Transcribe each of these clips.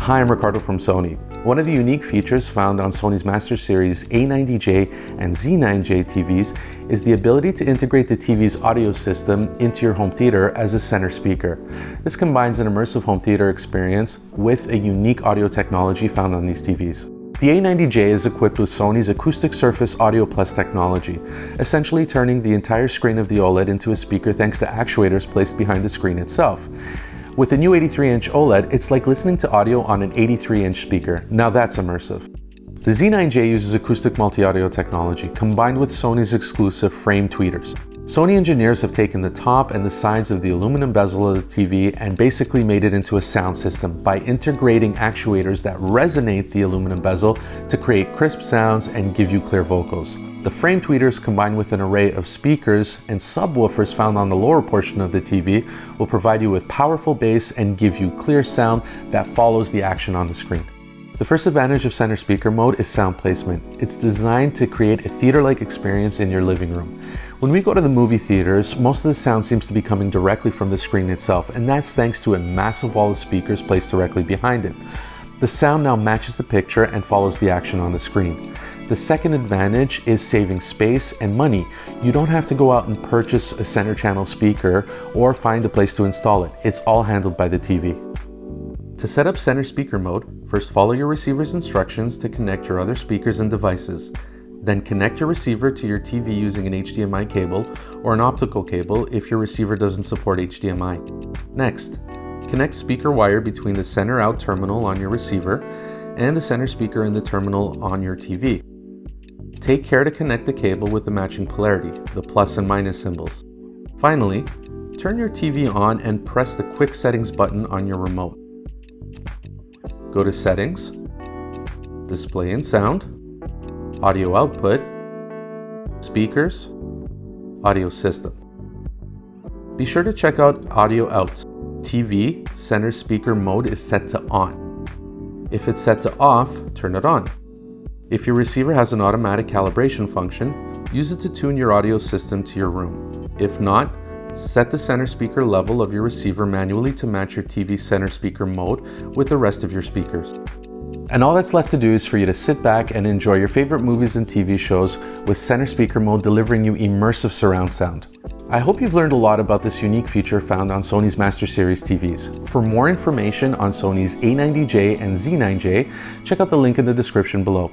Hi, I'm Ricardo from Sony. One of the unique features found on Sony's Master Series A90J and Z9J TVs is the ability to integrate the TV's audio system into your home theater as a center speaker. This combines an immersive home theater experience with a unique audio technology found on these TVs. The A90J is equipped with Sony's Acoustic Surface Audio Plus technology, essentially turning the entire screen of the OLED into a speaker thanks to actuators placed behind the screen itself. With the new 83-inch OLED, it's like listening to audio on an 83-inch speaker. Now that's immersive. The Z9J uses acoustic multi-audio technology combined with Sony's exclusive frame tweeters. Sony engineers have taken the top and the sides of the aluminum bezel of the TV and basically made it into a sound system by integrating actuators that resonate the aluminum bezel to create crisp sounds and give you clear vocals. The frame tweeters combined with an array of speakers and subwoofers found on the lower portion of the TV will provide you with powerful bass and give you clear sound that follows the action on the screen. The first advantage of center speaker mode is sound placement. It's designed to create a theater-like experience in your living room. When we go to the movie theaters, most of the sound seems to be coming directly from the screen itself, and that's thanks to a massive wall of speakers placed directly behind it. The sound now matches the picture and follows the action on the screen. The second advantage is saving space and money. You don't have to go out and purchase a center channel speaker or find a place to install it. It's all handled by the TV. To set up center speaker mode, first follow your receiver's instructions to connect your other speakers and devices. Then connect your receiver to your TV using an HDMI cable or an optical cable if your receiver doesn't support HDMI. Next, connect speaker wire between the center out terminal on your receiver and the center speaker in the terminal on your TV. Take care to connect the cable with the matching polarity, the plus and minus symbols. Finally, turn your TV on and press the quick settings button on your remote. Go to Settings, Display and Sound, Audio Output, Speakers, Audio System. Be sure to check out Audio Out. TV center speaker mode is set to on. If it's set to off, turn it on. If your receiver has an automatic calibration function, use it to tune your audio system to your room. If not, set the center speaker level of your receiver manually to match your TV center speaker mode with the rest of your speakers. And all that's left to do is for you to sit back and enjoy your favorite movies and TV shows with center speaker mode delivering you immersive surround sound. I hope you've learned a lot about this unique feature found on Sony's Master Series TVs. For more information on Sony's A90J and Z9J, check out the link in the description below.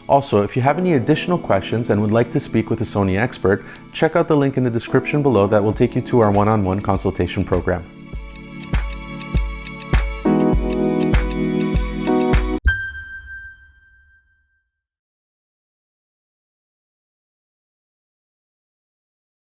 Also, if you have any additional questions and would like to speak with a Sony expert, check out the link in the description below that will take you to our one-on-one consultation program.